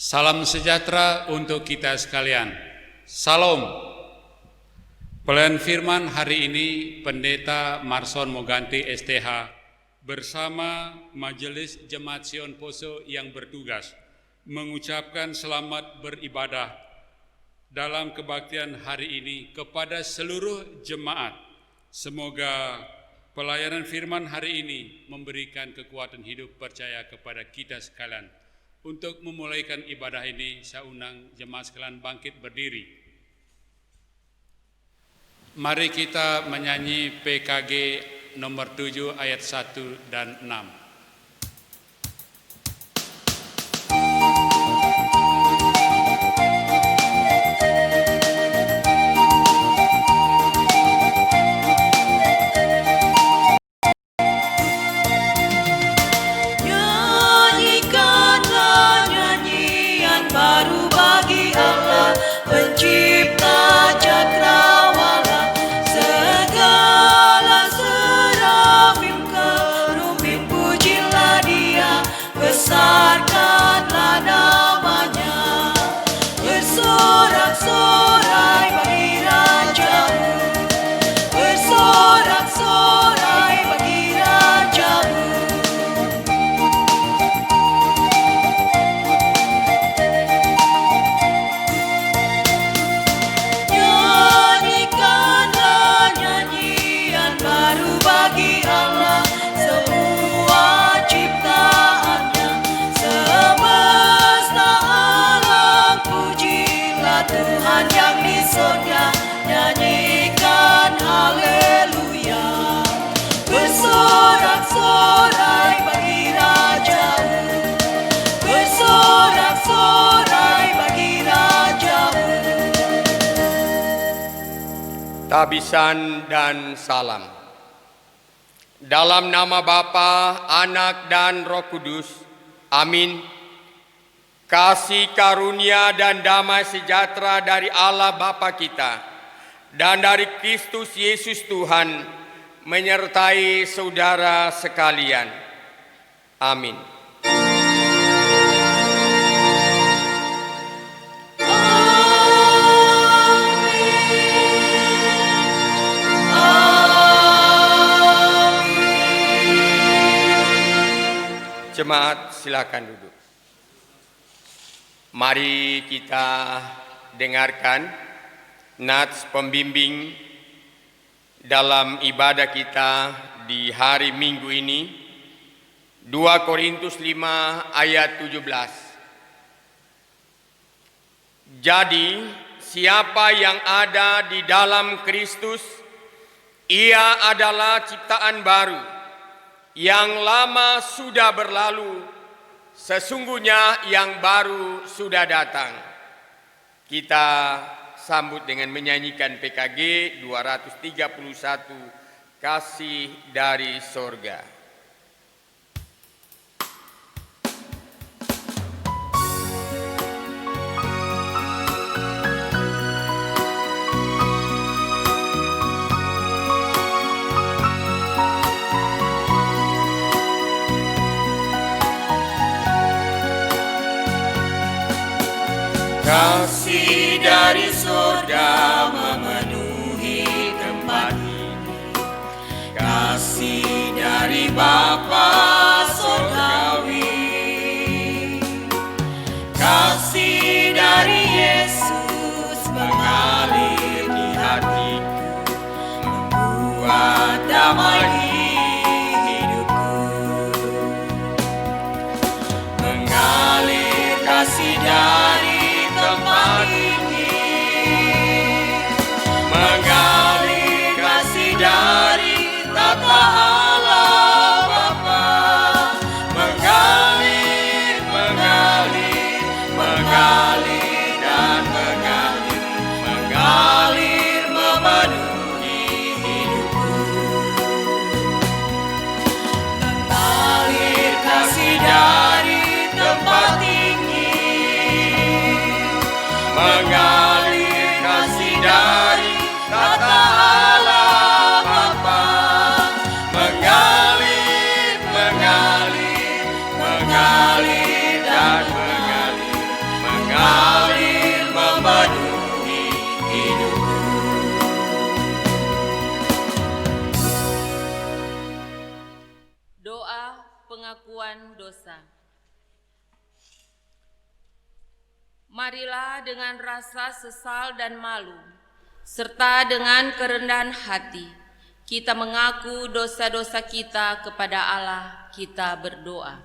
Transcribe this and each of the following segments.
Salam sejahtera untuk kita sekalian. Salam. Pelayan firman hari ini Pendeta Marson Moganti STH bersama Majelis Jemaat Sion Poso yang bertugas mengucapkan selamat beribadah dalam kebaktian hari ini kepada seluruh jemaat. Semoga pelayanan firman hari ini memberikan kekuatan hidup percaya kepada kita sekalian. Untuk memulaikan ibadah ini, saya undang jemaat sekalian bangkit berdiri. Mari kita menyanyi PKG nomor 7 ayat 1 dan 6. Tabisan dan salam. Dalam nama Bapa, Anak dan Roh Kudus. Amin. Kasih karunia dan damai sejahtera dari Allah Bapa kita dan dari Kristus Yesus Tuhan menyertai saudara sekalian. Amin. Jemaat, silakan duduk. Mari kita dengarkan nats pembimbing dalam ibadah kita di hari Minggu ini, 2 Korintus 5 ayat 17. Jadi, siapa yang ada di dalam Kristus, ia adalah ciptaan baru. Yang lama sudah berlalu, sesungguhnya yang baru sudah datang. Kita sambut dengan menyanyikan PKG 231, Kasih dari Sorga. Kasih dari surga memenuhi tempat ini. Kasih dari Bapa surgawi. Kasih dari Yesus mengalir di hatiku, membuat damai hidupku. Mengalir kasih dari tempat ini, mengalir kasih dari tata Allah Bapa, mengalir, mengalir, mengalir dan mengalir, mengalir memenuhi hidupku. Mengalir kasih dari tempat tinggi, pengakuan dosa. Marilah dengan rasa sesal dan malu, serta dengan kerendahan hati, kita mengaku dosa-dosa kita kepada Allah, kita berdoa.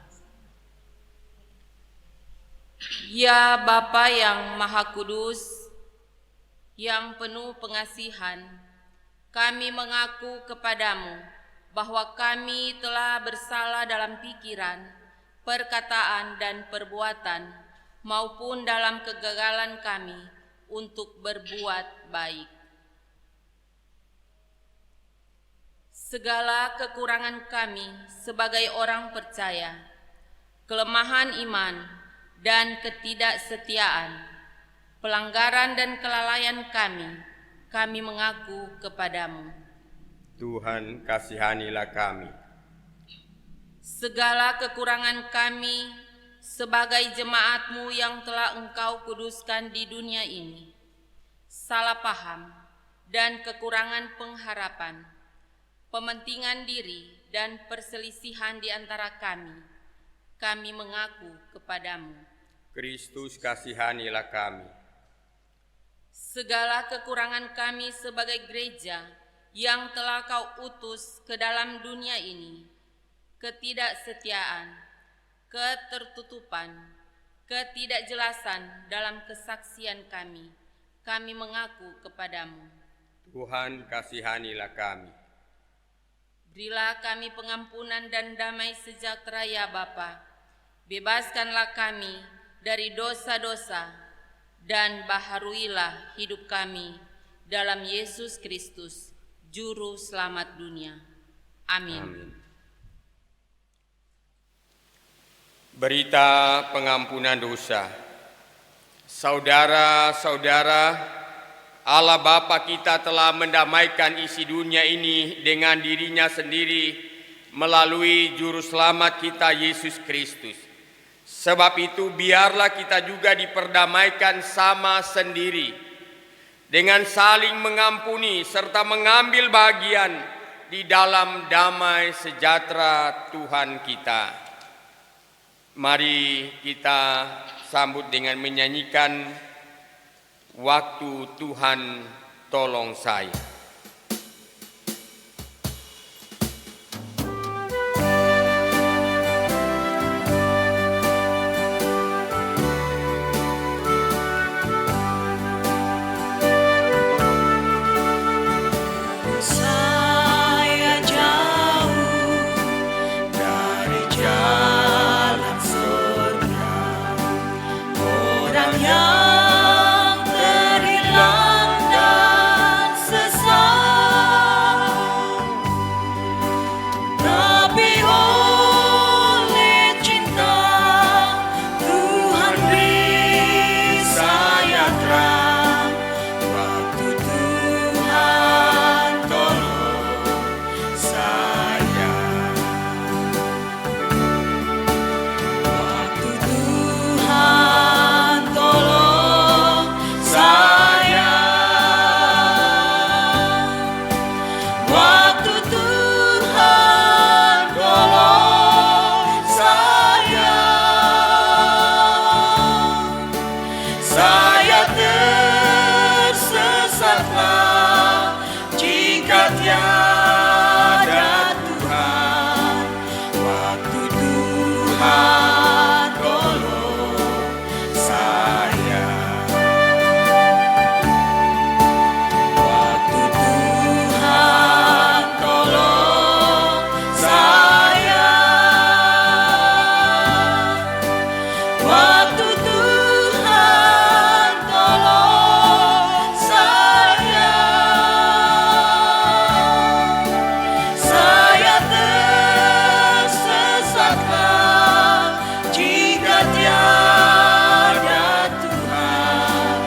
Ya Bapa yang Maha Kudus, yang penuh pengasihan, kami mengaku kepadamu bahwa kami telah bersalah dalam pikiran, perkataan, dan perbuatan, maupun dalam kegagalan kami untuk berbuat baik. Segala kekurangan kami sebagai orang percaya, kelemahan iman dan ketidaksetiaan, pelanggaran dan kelalaian kami mengaku kepadamu. Tuhan, kasihanilah kami. Segala kekurangan kami sebagai jemaat-Mu yang telah Engkau kuduskan di dunia ini, salah paham dan kekurangan pengharapan, pementingan diri dan perselisihan di antara kami mengaku kepadamu. Kristus, kasihanilah kami. Segala kekurangan kami sebagai gereja yang telah Kau utus ke dalam dunia ini, ketidaksetiaan, ketertutupan, ketidakjelasan dalam kesaksian kami mengaku kepadamu. Tuhan, kasihanilah kami. Berilah kami pengampunan dan damai sejahtera ya Bapa. Bebaskanlah kami dari dosa-dosa dan baharuilah hidup kami dalam Yesus Kristus, Juru Selamat dunia. Amin. Amin. Berita pengampunan dosa. Saudara-saudara, Allah Bapa kita telah mendamaikan isi dunia ini dengan dirinya sendiri melalui Juru Selamat kita Yesus Kristus. Sebab itu biarlah kita juga diperdamaikan sama sendiri dengan saling mengampuni serta mengambil bagian di dalam damai sejahtera Tuhan kita. Mari kita sambut dengan menyanyikan Waktu Tuhan Tolong Saya. Saya jauh dari jalan surga, orang yang terhilang dan sesat. Tapi oleh cinta Tuhan beri saya terang. Waktu Tuhan tolong saya, waktu Tuhan tolong saya, waktu Tuhan tolong saya tersesatlah jika tiada Tuhan. Waktu Tuhan tolong saya, waktu Tuhan tolong saya, waktu Tuhan tolong saya tersesatlah jika tiada Tuhan.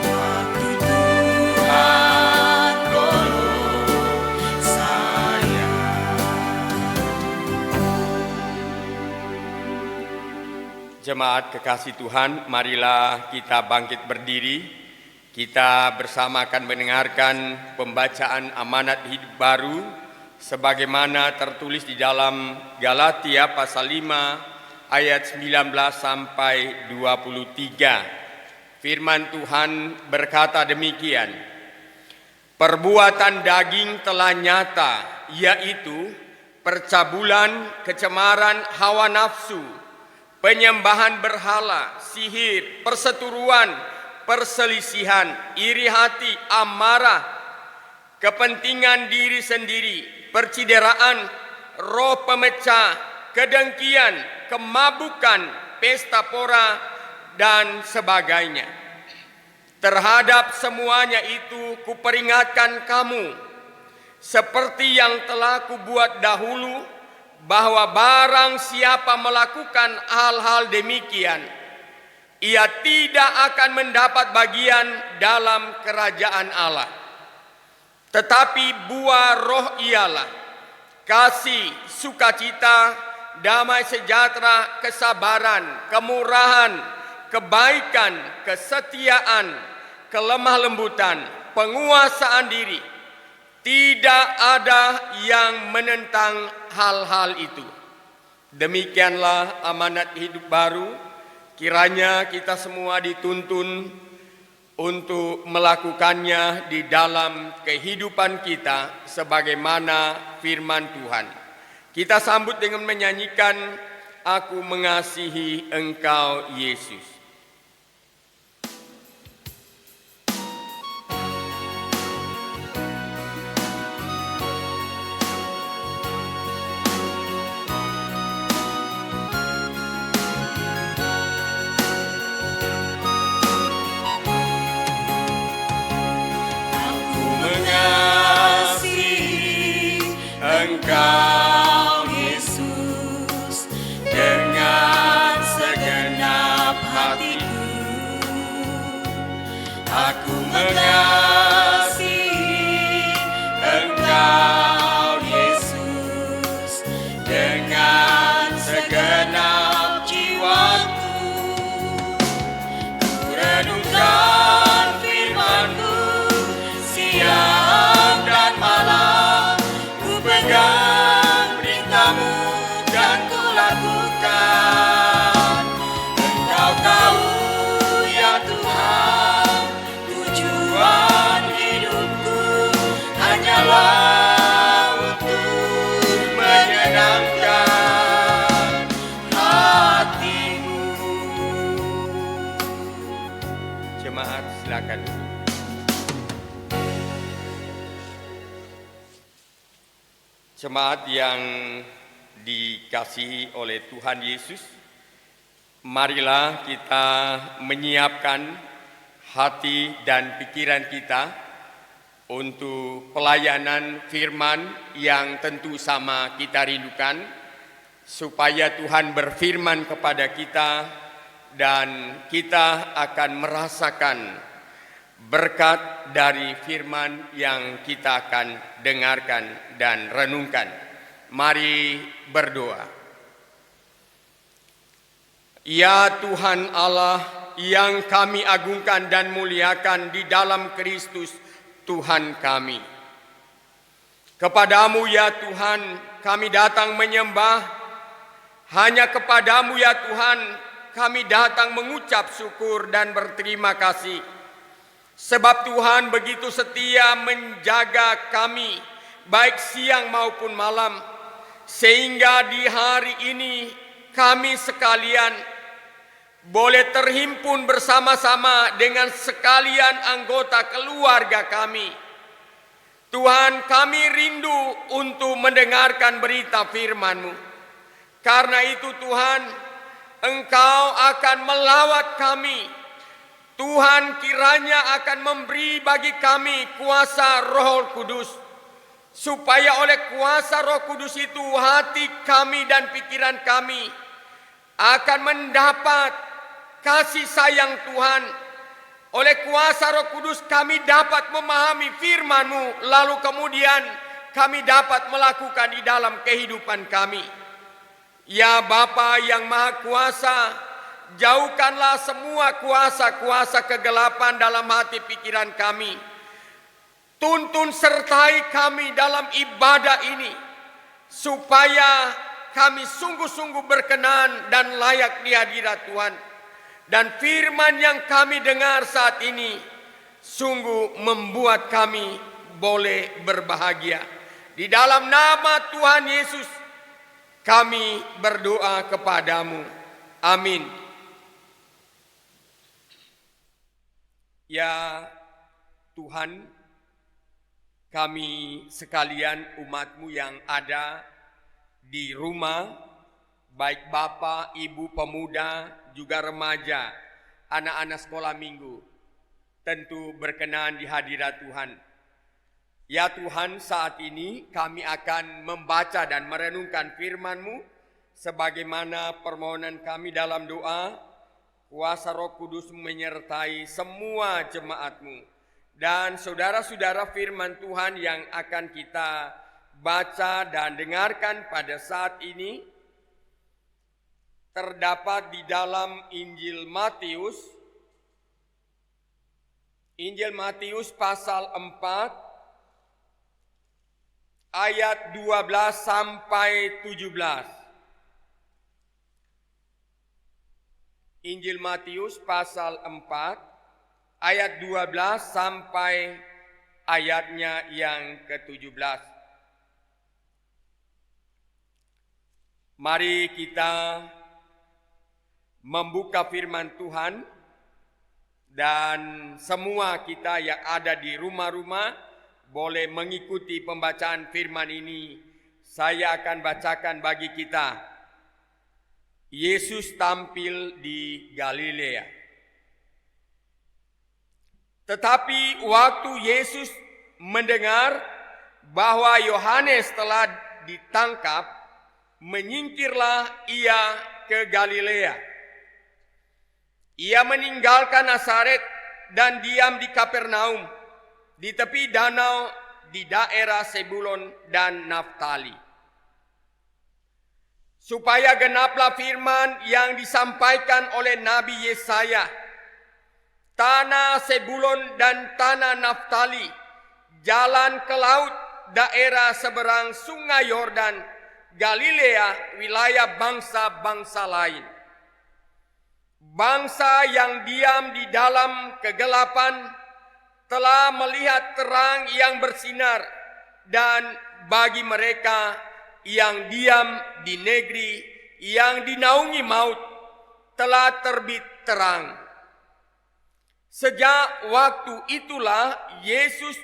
Waktu Tuhan tolong saya. Jemaat kekasih Tuhan, marilah kita bangkit berdiri. Kita bersama akan mendengarkan pembacaan amanat hidup baru sebagaimana tertulis di dalam Galatia pasal 5 ayat 19 sampai 23. Firman Tuhan berkata demikian, perbuatan daging telah nyata, yaitu percabulan, kecemaran hawa nafsu, penyembahan berhala, sihir, perseteruan, perselisihan, iri hati, amarah, kepentingan diri sendiri, percideraan, roh pemecah, kedengkian, kemabukan, pesta pora, dan sebagainya. Terhadap semuanya itu kuperingatkan kamu, seperti yang telah kubuat dahulu, bahwa barang siapa melakukan hal-hal demikian, ia tidak akan mendapat bagian dalam kerajaan Allah. Tetapi buah roh ialah kasih, sukacita, damai sejahtera, kesabaran, kemurahan, kebaikan, kesetiaan, kelemah lembutan, penguasaan diri. Tidak ada yang menentang hal-hal itu. Demikianlah amanat hidup baru. Kiranya kita semua dituntun untuk melakukannya di dalam kehidupan kita sebagaimana firman Tuhan. Kita sambut dengan menyanyikan Aku Mengasihi Engkau Yesus. Engkau Yesus dengan segenap hatiku, aku mengasihi Engkau Yesus dengan segenap jiwaku. Ku renungkan firman-Mu siang dan malam, pegang berita-Mu dan ku lakukan. Engkau tahu ya Tuhan, tujuan hidupku hanyalah untuk menyenangkan hati-Mu. Jemaat silakan duduk. Jemaat yang dikasihi oleh Tuhan Yesus, marilah kita menyiapkan hati dan pikiran kita untuk pelayanan firman yang tentu sama kita rindukan, supaya Tuhan berfirman kepada kita dan kita akan merasakan berkat dari firman yang kita akan dengarkan dan renungkan. Mari berdoa. Ya Tuhan Allah yang kami agungkan dan muliakan di dalam Kristus Tuhan kami, kepadamu ya Tuhan kami datang menyembah. Hanya kepadamu ya Tuhan kami datang mengucap syukur dan berterima kasih. Sebab Tuhan begitu setia menjaga kami, baik siang maupun malam, sehingga di hari ini kami sekalian boleh terhimpun bersama-sama dengan sekalian anggota keluarga kami. Tuhan, kami rindu untuk mendengarkan berita firman-Mu. Karena itu Tuhan, Engkau akan melawat kami. Tuhan kiranya akan memberi bagi kami kuasa Roh Kudus, supaya oleh kuasa Roh Kudus itu hati kami dan pikiran kami akan mendapat kasih sayang Tuhan. Oleh kuasa Roh Kudus kami dapat memahami firman-Mu, lalu kemudian kami dapat melakukan di dalam kehidupan kami. Ya Bapa yang Maha Kuasa, jauhkanlah semua kuasa-kuasa kegelapan dalam hati pikiran kami. Tuntun sertai kami dalam ibadah ini, supaya kami sungguh-sungguh berkenan dan layak di hadirat Tuhan. Dan firman yang kami dengar saat ini sungguh membuat kami boleh berbahagia. Di dalam nama Tuhan Yesus kami berdoa kepadamu. Amin. Ya Tuhan, kami sekalian umat-Mu yang ada di rumah, baik Bapak, Ibu pemuda, juga remaja, anak-anak sekolah minggu, tentu berkenan di hadirat Tuhan. Ya Tuhan, saat ini kami akan membaca dan merenungkan firman-Mu, sebagaimana permohonan kami dalam doa. Kuasa Roh Kudus menyertai semua jemaat-Mu. Dan saudara-saudara, firman Tuhan yang akan kita baca dan dengarkan pada saat ini terdapat di dalam Injil Matius pasal 4 ayat 12 sampai 17. Injil Matius pasal 4 ayat 12 sampai ayatnya yang ke-17. Mari kita membuka firman Tuhan, dan semua kita yang ada di rumah-rumah boleh mengikuti pembacaan firman ini. Saya akan bacakan bagi kita. Yesus tampil di Galilea. Tetapi waktu Yesus mendengar bahwa Yohanes telah ditangkap, menyingkirlah ia ke Galilea. Ia meninggalkan Nazaret dan diam di Kapernaum, di tepi danau di daerah Sebulon dan Naftali. Supaya genaplah firman yang disampaikan oleh Nabi Yesaya, tanah Sebulon dan tanah Naftali, jalan ke laut, daerah seberang sungai Yordan, Galilea, wilayah bangsa-bangsa lain. Bangsa yang diam di dalam kegelapan telah melihat terang yang bersinar, dan bagi mereka yang diam di negeri yang dinaungi maut telah terbit terang. Sejak waktu itulah Yesus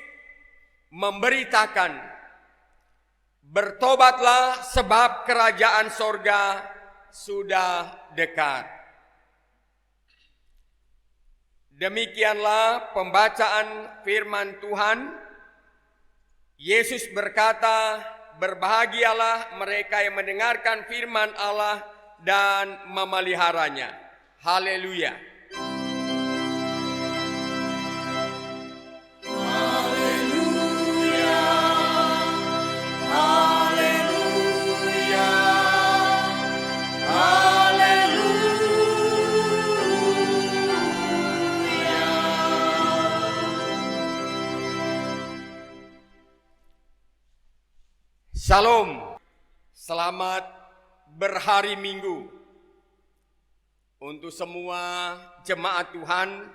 memberitakan, bertobatlah sebab kerajaan sorga sudah dekat. Demikianlah pembacaan firman Tuhan. Yesus berkata, berbahagialah mereka yang mendengarkan firman Allah dan memeliharanya. Haleluya. Shalom, selamat berhari Minggu untuk semua jemaat Tuhan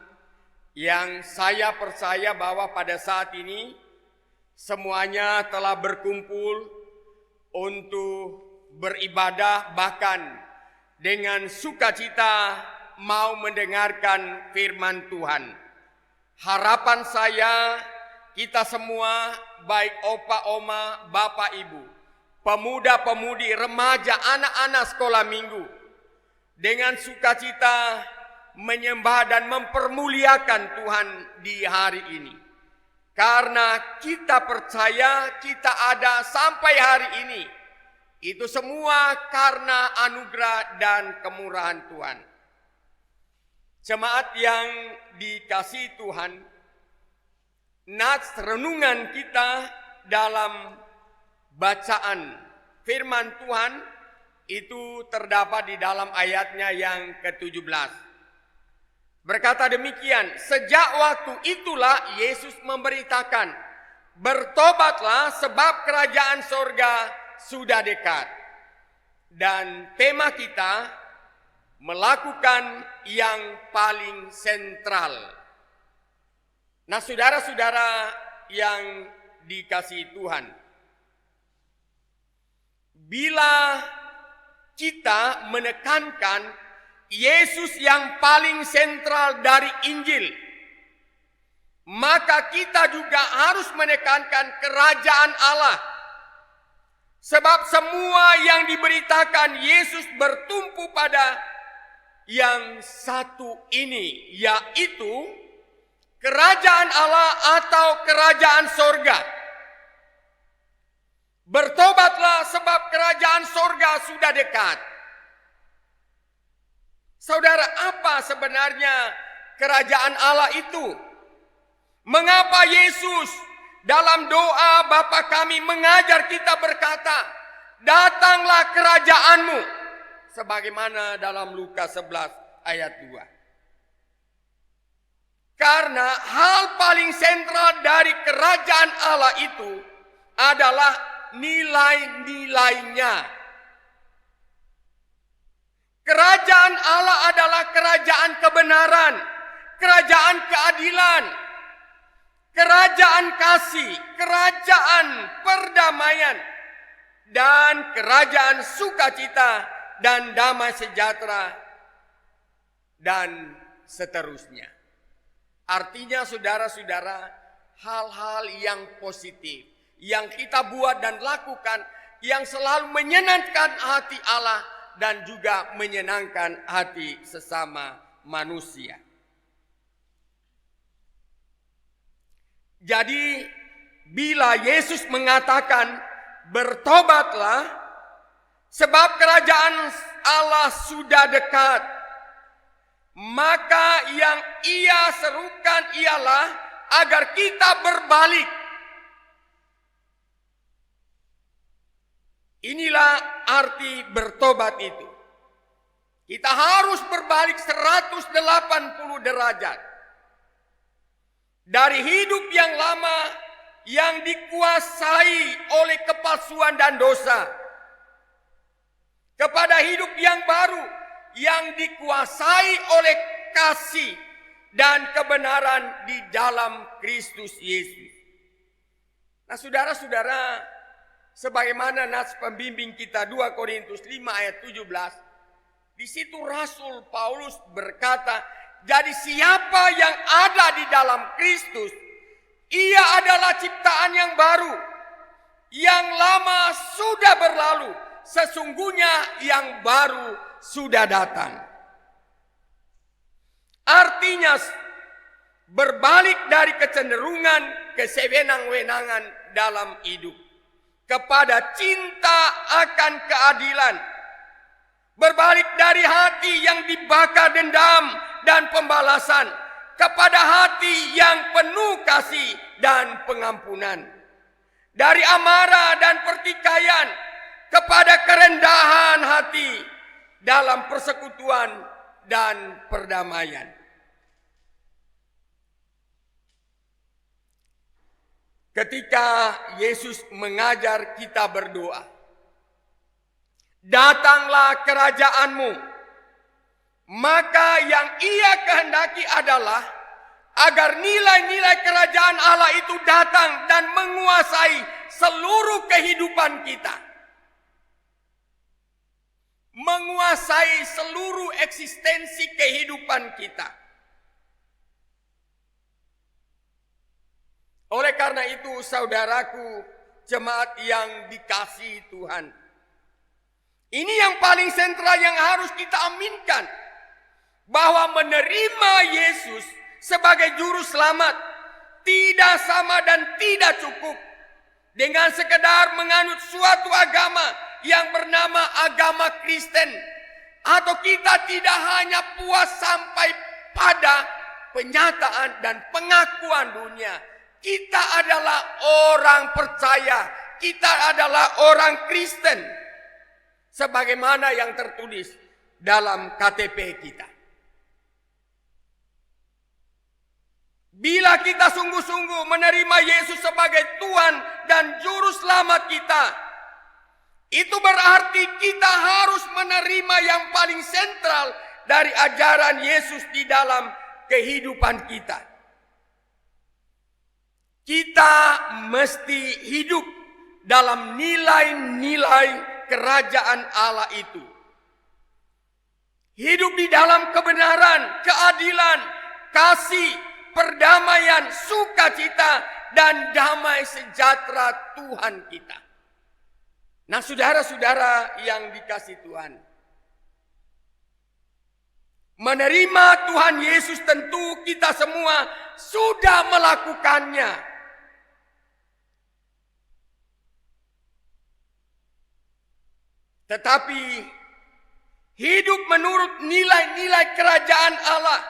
yang saya percaya bahwa pada saat ini semuanya telah berkumpul untuk beribadah, bahkan dengan sukacita mau mendengarkan firman Tuhan. Harapan saya, kita semua, baik opa, oma, bapak, ibu, pemuda-pemudi, remaja, anak-anak sekolah minggu, dengan sukacita menyembah dan mempermuliakan Tuhan di hari ini. Karena kita percaya kita ada sampai hari ini, itu semua karena anugerah dan kemurahan Tuhan. Jemaat yang dikasihi Tuhan, nats renungan kita dalam bacaan firman Tuhan itu terdapat di dalam ayatnya yang ke-17. Berkata demikian, sejak waktu itulah Yesus memberitakan, bertobatlah sebab kerajaan sorga sudah dekat. Dan tema kita melakukan yang paling sentral. Nah, saudara-saudara yang dikasihi Tuhan, bila kita menekankan Yesus yang paling sentral dari Injil, maka kita juga harus menekankan kerajaan Allah. Sebab semua yang diberitakan Yesus bertumpu pada yang satu ini, yaitu kerajaan Allah atau kerajaan sorga. Bertobatlah sebab kerajaan sorga sudah dekat. Saudara, apa sebenarnya kerajaan Allah itu? Mengapa Yesus dalam doa Bapa kami mengajar kita berkata, datanglah kerajaanmu, sebagaimana dalam Lukas 11 ayat 2. Karena hal paling sentral dari kerajaan Allah itu adalah nilai-nilainya. Kerajaan Allah adalah kerajaan kebenaran, kerajaan keadilan, kerajaan kasih, kerajaan perdamaian, dan kerajaan sukacita dan damai sejahtera, dan seterusnya. Artinya saudara-saudara, hal-hal yang positif yang kita buat dan lakukan yang selalu menyenangkan hati Allah dan juga menyenangkan hati sesama manusia. Jadi bila Yesus mengatakan bertobatlah sebab kerajaan Allah sudah dekat, maka yang ia serukan ialah agar kita berbalik. Inilah arti bertobat itu. Kita harus berbalik 180 derajat. Dari hidup yang lama yang dikuasai oleh kepalsuan dan dosa, kepada hidup yang baru yang dikuasai oleh kasih dan kebenaran di dalam Kristus Yesus. Nah, saudara-saudara, sebagaimana nas pembimbing kita 2 Korintus 5 ayat 17, di situ Rasul Paulus berkata, jadi siapa yang ada di dalam Kristus, ia adalah ciptaan yang baru. Yang lama sudah berlalu, sesungguhnya yang baru sudah datang. Artinya berbalik dari kecenderungan kesewenang-wenangan dalam hidup kepada cinta akan keadilan. Berbalik dari hati yang dibakar dendam dan pembalasan kepada hati yang penuh kasih dan pengampunan. Dari amarah dan pertikaian kepada kerendahan hati dalam persekutuan dan perdamaian. Ketika Yesus mengajar kita berdoa, datanglah kerajaanmu, maka yang ia kehendaki adalah agar nilai-nilai kerajaan Allah itu datang dan menguasai seluruh kehidupan kita. Menguasai seluruh eksistensi kehidupan kita. Oleh karena itu, saudaraku, jemaat yang dikasihi Tuhan, ini yang paling sentral yang harus kita aminkan, bahwa menerima Yesus sebagai juru selamat tidak sama dan tidak cukup dengan sekedar menganut suatu agama yang bernama agama Kristen, atau kita tidak hanya puas sampai pada penyataan dan pengakuan dunia. Kita adalah orang percaya, kita adalah orang Kristen, sebagaimana yang tertulis dalam KTP kita. Bila kita sungguh-sungguh menerima Yesus sebagai Tuhan dan Juru Selamat kita, itu berarti kita harus menerima yang paling sentral dari ajaran Yesus di dalam kehidupan kita. Kita mesti hidup dalam nilai-nilai kerajaan Allah itu. Hidup di dalam kebenaran, keadilan, kasih, perdamaian, sukacita, dan damai sejahtera Tuhan kita. Nah, saudara-saudara yang dikasihi Tuhan, menerima Tuhan Yesus tentu kita semua sudah melakukannya. Tetapi hidup menurut nilai-nilai kerajaan Allah,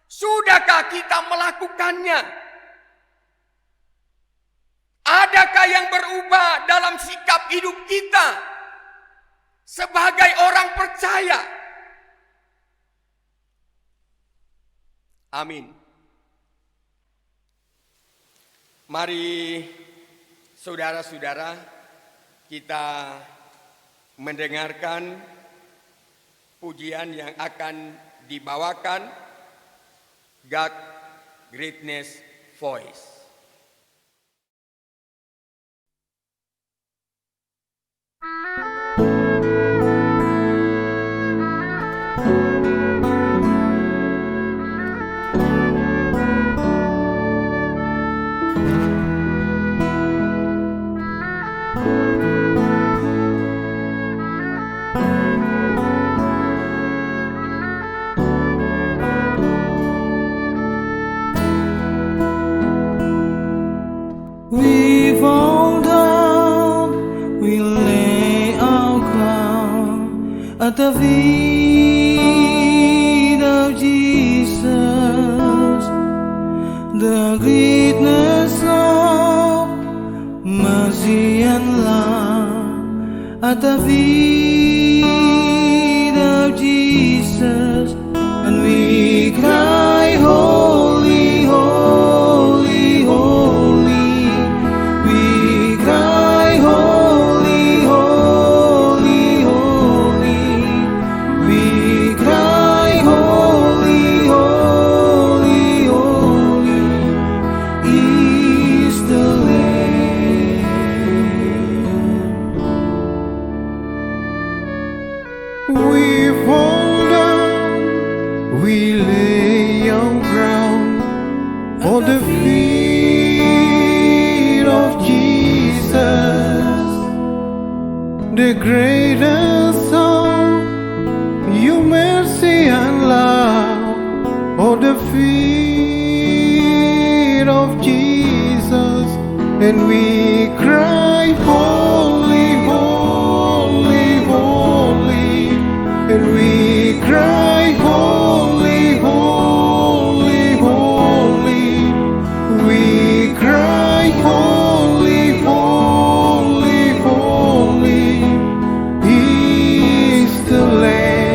sudahkah kita melakukannya? Adakah yang berubah dalam sikap hidup kita sebagai orang percaya? Amin. Mari saudara-saudara kita mendengarkan pujian yang akan dibawakan, God Greatness Voice. We fall down, we lay our crown at the feet of Jesus. The greatness of mercy and love at the feet of Jesus, and we cry, holy, holy, holy. We cry, holy, holy, holy. We cry, holy, holy, holy is the Lamb. We fall down, we lay our crown for the feet of Jesus, the greatest of your mercy and love, for the feet of Jesus, and we cry, holy, holy, holy, and we cry, holy, holy, holy. We cry, holy, holy, holy is the Lamb.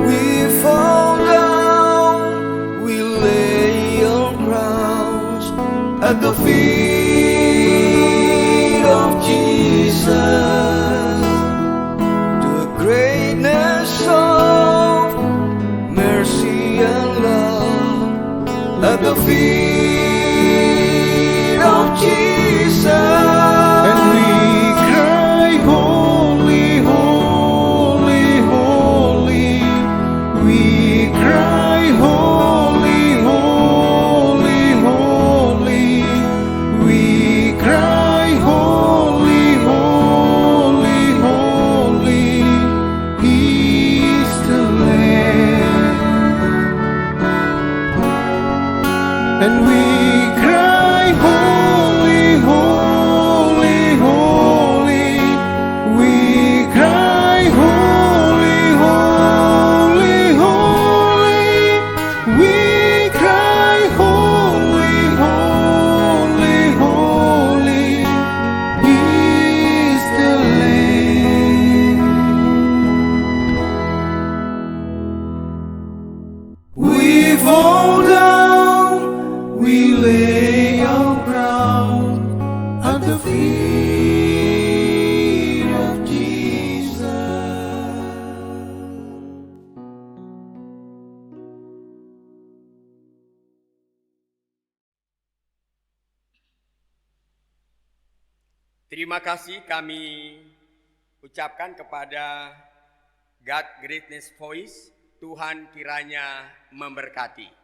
We fall down, we lay our crowns at the feet of Jesus. The greatness of mercy and love at the feet of Jesus. And we cry, holy, holy, holy. We cry, holy, holy, holy. We cry, holy, holy, holy is the Lamb. And we lay our crown at the feet of Jesus. Terima kasih kami ucapkan kepada God Greatness Voice. Tuhan kiranya memberkati.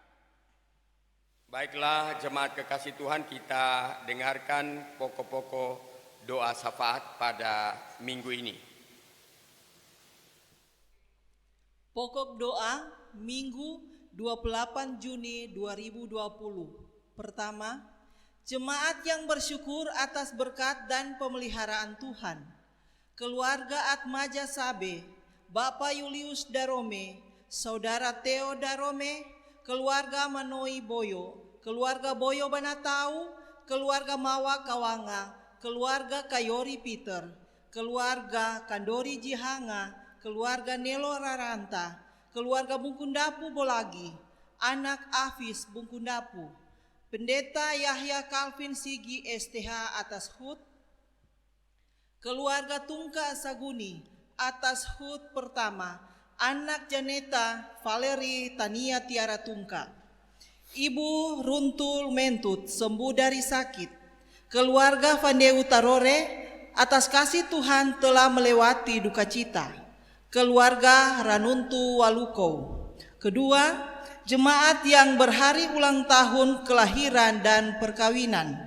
Baiklah jemaat kekasih Tuhan, kita dengarkan pokok-pokok doa syafaat pada minggu ini. Pokok doa Minggu 28 Juni 2020. Pertama, jemaat yang bersyukur atas berkat dan pemeliharaan Tuhan. Keluarga Atmaja Sabe, Bapak Julius Darome, Saudara Theo Darome, keluarga Manoi Boyo, keluarga Boyo Banatau, keluarga Mawa Kawanga, keluarga Kayori Peter, keluarga Kandori Jihanga, keluarga Nelo Raranta, keluarga Bungkundapu Bolagi, anak Afis Bungkundapu, Pendeta Yahya Calvin Sigi STH atas HUT, keluarga Tungka Saguni atas HUT pertama, anak Janeta Valeri Tania Tiara Tungka, Ibu Runtul Mentut sembuh dari sakit, keluarga Vandeu Tarore atas kasih Tuhan telah melewati duka cita, keluarga Ranuntu Waluko. Kedua, jemaat yang berhari ulang tahun kelahiran dan perkawinan,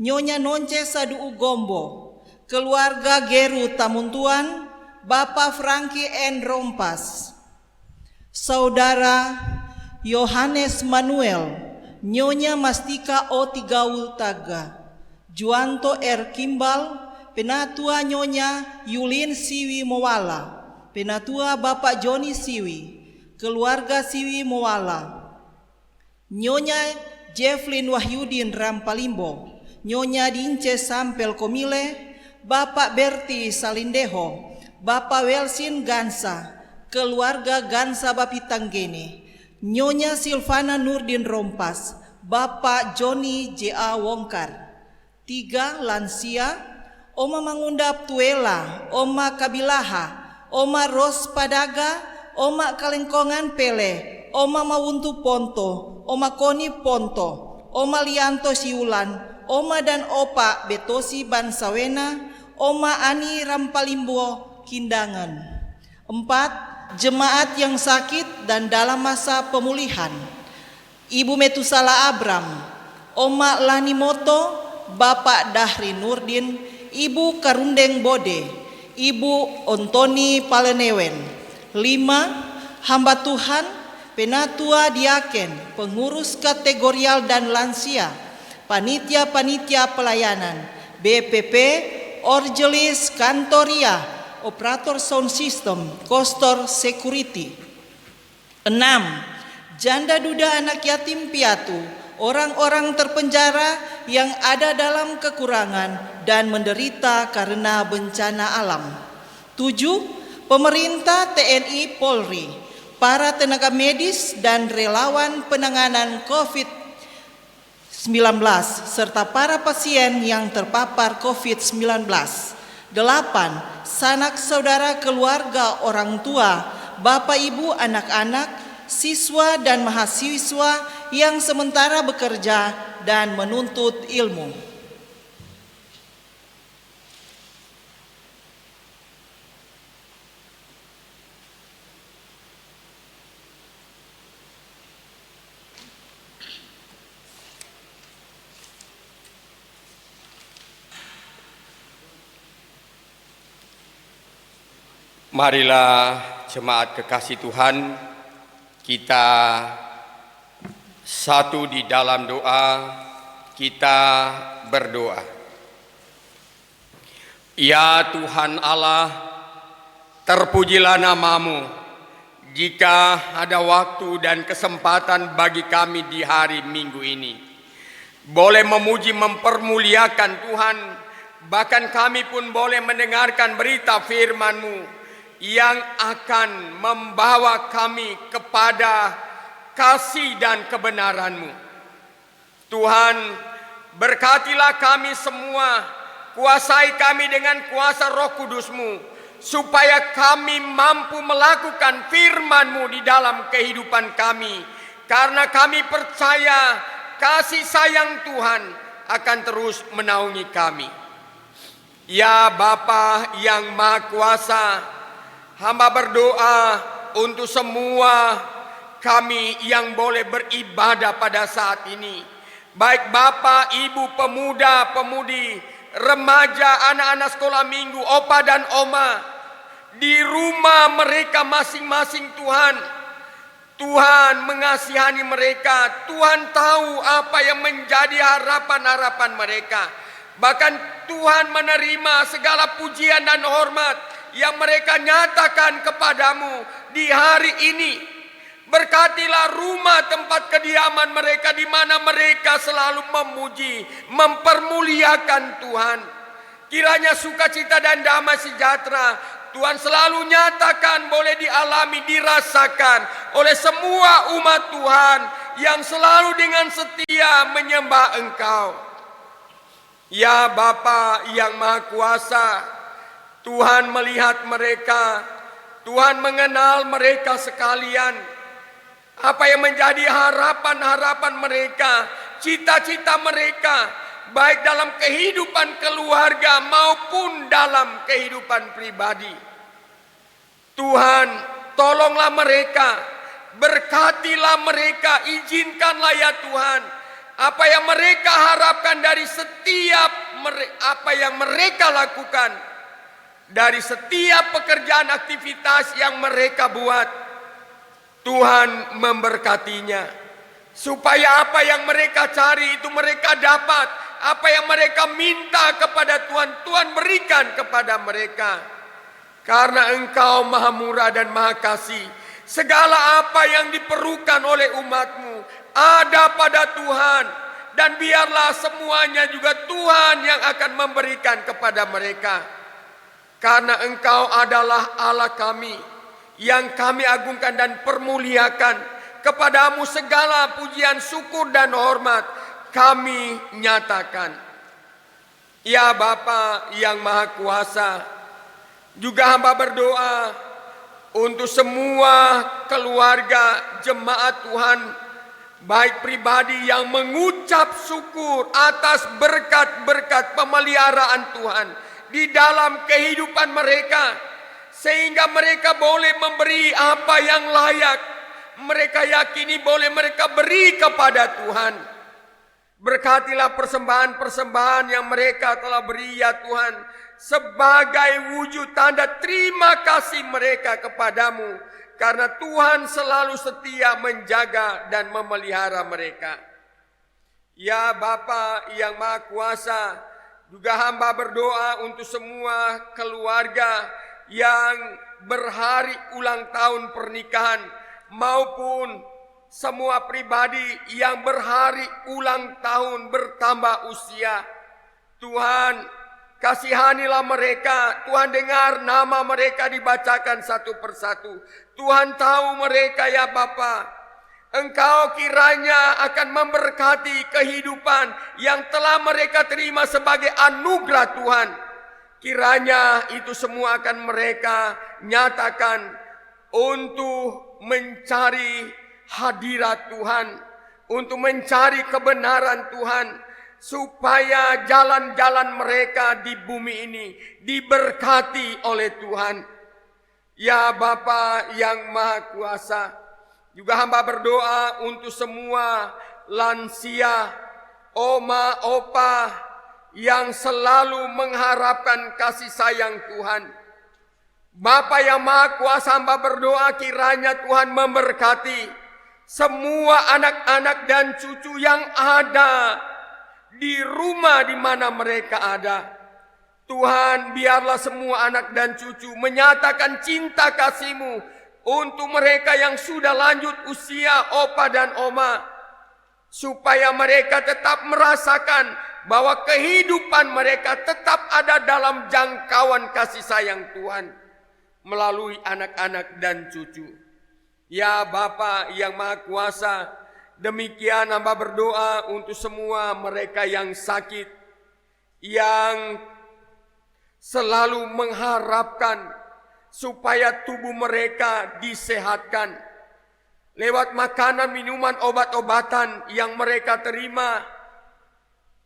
Nyonya Nonce Saduu Gombo, keluarga Geru Tamuntuan, Bapak Frankie N. Rompas, Saudara Yohanes Manuel, Nyonya Mastika O. Tigaul Taga, Juanto R. Kimbal, Penatua Nyonya Yulin Siwi Mowala, Penatua Bapak Joni Siwi, keluarga Siwi Mowala, Nyonya Jefflin Wahyudin Rampalimbo, Nyonya Dince Sampel Komile, Bapak Berti Salindeho, Bapak Welsin Gansa, keluarga Gansa Bapitanggene, Nyonya Silvana Nurdin Rompas, Bapak Joni J.A. Wongkar. 3. Lansia, Oma Mangundap Tuela, Oma Kabilaha, Oma Ros Padaga, Oma Kalengkongan Pele, Oma Mawuntu Ponto, Oma Koni Ponto, Oma Lianto Siulan, Oma dan Opa Betosi Bansawena, Oma Ani Rampalimbo Kindangan. 4. Jemaat yang sakit dan dalam masa pemulihan, Ibu Metusala Abram, Oma Lanimoto, Bapak Dahri Nurdin, Ibu Karundeng Bode, Ibu Ontoni Palenewen. 5. Hamba Tuhan, Penatua Diaken, pengurus kategorial dan lansia, panitia-panitia pelayanan, BPP, Orgelis Kantoria, operator sound system, Kostor Security. 6. Janda duda anak yatim piatu, orang-orang terpenjara yang ada dalam kekurangan dan menderita karena bencana alam. 7. Pemerintah TNI Polri, para tenaga medis dan relawan penanganan COVID-19, serta para pasien yang terpapar COVID-19. 8. Sanak saudara keluarga orang tua, bapak ibu anak-anak, siswa dan mahasiswa yang sementara bekerja dan menuntut ilmu. Marilah jemaat kekasih Tuhan, kita satu di dalam doa, kita berdoa. Ya Tuhan Allah, terpujilah nama-Mu. Jika ada waktu dan kesempatan bagi kami di hari Minggu ini, boleh memuji mempermuliakan Tuhan, bahkan kami pun boleh mendengarkan berita firman-Mu yang akan membawa kami kepada kasih dan kebenaran-Mu. Tuhan, berkatilah kami semua, kuasai kami dengan kuasa Roh Kudus-Mu, supaya kami mampu melakukan firman-Mu di dalam kehidupan kami. Karena kami percaya kasih sayang Tuhan akan terus menaungi kami. Ya Bapa yang Maha Kuasa, hamba berdoa untuk semua kami yang boleh beribadah pada saat ini. Baik Bapak, Ibu, pemuda, pemudi, remaja, anak-anak sekolah minggu, opa dan oma, di rumah mereka masing-masing Tuhan. Tuhan mengasihani mereka. Tuhan tahu apa yang menjadi harapan-harapan mereka. Bahkan Tuhan menerima segala pujian dan hormat yang mereka nyatakan kepadamu di hari ini. Berkatilah rumah tempat kediaman mereka, di mana mereka selalu memuji, mempermuliakan Tuhan. Kiranya sukacita dan damai sejahtera Tuhan selalu nyatakan, boleh dialami, dirasakan oleh semua umat Tuhan yang selalu dengan setia menyembah Engkau. Ya Bapa yang Maha Kuasa, Tuhan melihat mereka, Tuhan mengenal mereka sekalian. Apa yang menjadi harapan-harapan mereka, cita-cita mereka, baik dalam kehidupan keluarga maupun dalam kehidupan pribadi. Tuhan, tolonglah mereka, berkatilah mereka, izinkanlah ya Tuhan, apa yang mereka harapkan dari setiap apa yang mereka lakukan, dari setiap pekerjaan aktivitas yang mereka buat. Tuhan memberkatinya, supaya apa yang mereka cari itu mereka dapat. Apa yang mereka minta kepada Tuhan, Tuhan berikan kepada mereka. Karena Engkau Maha Murah dan Maha Kasih, segala apa yang diperlukan oleh umat-Mu ada pada Tuhan. Dan biarlah semuanya juga Tuhan yang akan memberikan kepada mereka. Karena Engkau adalah Allah kami, yang kami agungkan dan permuliakan. Kepadamu segala pujian, syukur dan hormat kami nyatakan. Ya Bapa yang Maha Kuasa, juga hamba berdoa untuk semua keluarga jemaat Tuhan, baik pribadi yang mengucap syukur atas berkat-berkat pemeliharaan Tuhan di dalam kehidupan mereka, sehingga mereka boleh memberi apa yang layak mereka yakini boleh mereka beri kepada Tuhan. Berkatilah persembahan-persembahan yang mereka telah beri ya Tuhan, sebagai wujud tanda terima kasih mereka kepadamu, karena Tuhan selalu setia menjaga dan memelihara mereka. Ya Bapa yang Maha Kuasa, juga hamba berdoa untuk semua keluarga yang berhari ulang tahun pernikahan, maupun semua pribadi yang berhari ulang tahun bertambah usia. Tuhan, kasihanilah mereka. Tuhan, dengar nama mereka dibacakan satu persatu. Tuhan tahu mereka ya Bapa. Engkau kiranya akan memberkati kehidupan yang telah mereka terima sebagai anugerah Tuhan. Kiranya itu semua akan mereka nyatakan untuk mencari hadirat Tuhan, untuk mencari kebenaran Tuhan, supaya jalan-jalan mereka di bumi ini diberkati oleh Tuhan. Ya Bapa yang Maha Kuasa, juga hamba berdoa untuk semua lansia, oma, opa, yang selalu mengharapkan kasih sayang Tuhan. Bapa yang Maha Kuasa, hamba berdoa kiranya Tuhan memberkati semua anak-anak dan cucu yang ada di rumah di mana mereka ada. Tuhan, biarlah semua anak dan cucu menyatakan cinta kasih-Mu untuk mereka yang sudah lanjut usia opa dan oma, supaya mereka tetap merasakan bahwa kehidupan mereka tetap ada dalam jangkauan kasih sayang Tuhan melalui anak-anak dan cucu. Ya Bapa yang Maha Kuasa, Demikian hamba berdoa untuk semua mereka yang sakit, yang selalu mengharapkan supaya tubuh mereka disehatkan lewat makanan, minuman, obat-obatan yang mereka terima.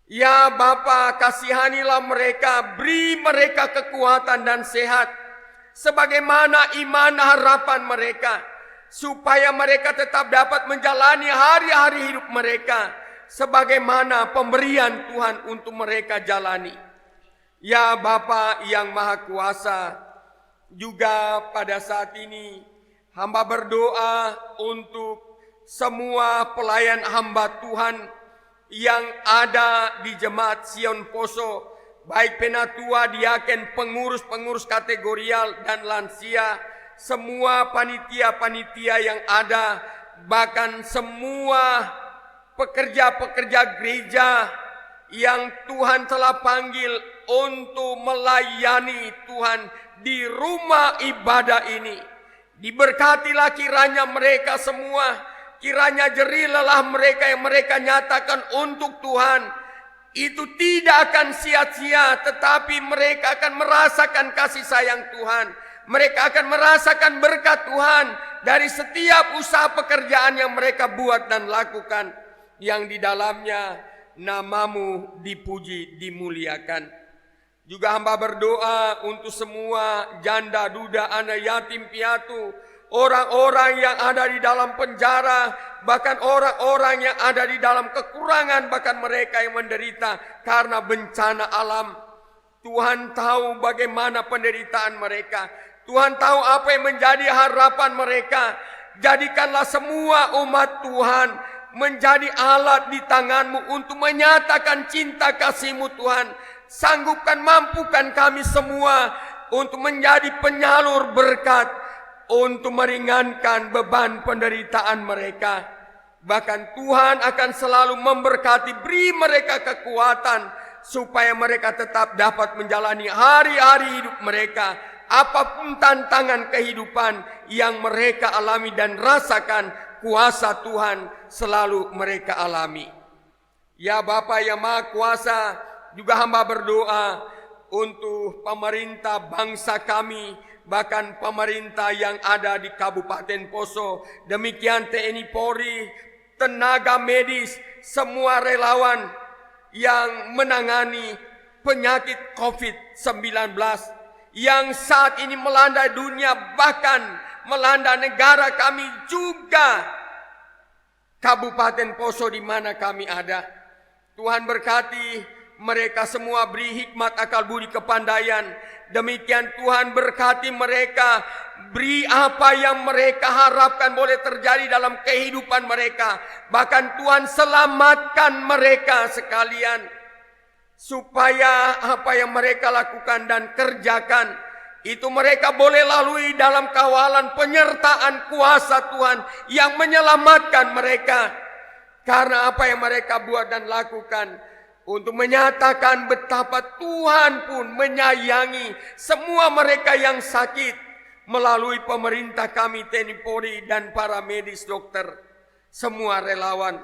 Ya Bapa, kasihanilah mereka, beri mereka kekuatan dan sehat, sebagaimana iman harapan mereka, supaya mereka tetap dapat menjalani hari-hari hidup mereka, sebagaimana pemberian Tuhan untuk mereka jalani. Ya Bapa yang Maha Kuasa, juga pada saat ini hamba berdoa untuk semua pelayan hamba Tuhan yang ada di Jemaat Sion Poso, baik penatua, diaken, pengurus-pengurus kategorial dan lansia, semua panitia-panitia yang ada, bahkan semua pekerja-pekerja gereja yang Tuhan telah panggil untuk melayani Tuhan di rumah ibadah ini. Diberkatilah kiranya mereka semua, kiranya jerih lelah mereka yang mereka nyatakan untuk Tuhan itu tidak akan sia-sia, tetapi mereka akan merasakan kasih sayang Tuhan. Mereka akan merasakan berkat Tuhan dari setiap usaha pekerjaan yang mereka buat dan lakukan, yang di dalamnya namamu dipuji, dimuliakan. Juga hamba berdoa untuk semua janda, duda, anak yatim piatu, orang-orang yang ada di dalam penjara, bahkan orang-orang yang ada di dalam kekurangan, bahkan mereka yang menderita karena bencana alam. Tuhan tahu bagaimana penderitaan mereka. Tuhan tahu apa yang menjadi harapan mereka. Jadikanlah semua umat Tuhan menjadi alat di tangan-Mu untuk menyatakan cinta kasih-Mu Tuhan. Sanggupkan, mampukan kami semua untuk menjadi penyalur berkat, untuk meringankan beban penderitaan mereka. Bahkan Tuhan akan selalu memberkati, beri mereka kekuatan supaya mereka tetap dapat menjalani hari-hari hidup mereka, apapun tantangan kehidupan yang mereka alami dan rasakan, kuasa Tuhan selalu mereka alami. Ya Bapa yang Maha Kuasa, juga hamba berdoa untuk pemerintah bangsa kami, bahkan pemerintah yang ada di Kabupaten Poso, demikian TNI Polri, tenaga medis, semua relawan yang menangani penyakit COVID-19 yang saat ini melanda dunia, bahkan melanda negara kami juga, Kabupaten Poso di mana kami ada. Tuhan berkati mereka semua, beri hikmat, akal budi, kepandaian. Demikian Tuhan berkati mereka, beri apa yang mereka harapkan boleh terjadi dalam kehidupan mereka. Bahkan Tuhan selamatkan mereka sekalian, supaya apa yang mereka lakukan dan kerjakan itu mereka boleh lalui dalam kawalan penyertaan kuasa Tuhan yang menyelamatkan mereka. Karena apa yang mereka buat dan lakukan untuk menyatakan betapa Tuhan pun menyayangi semua mereka yang sakit melalui pemerintah kami, TNI Polri dan para medis, dokter, semua relawan.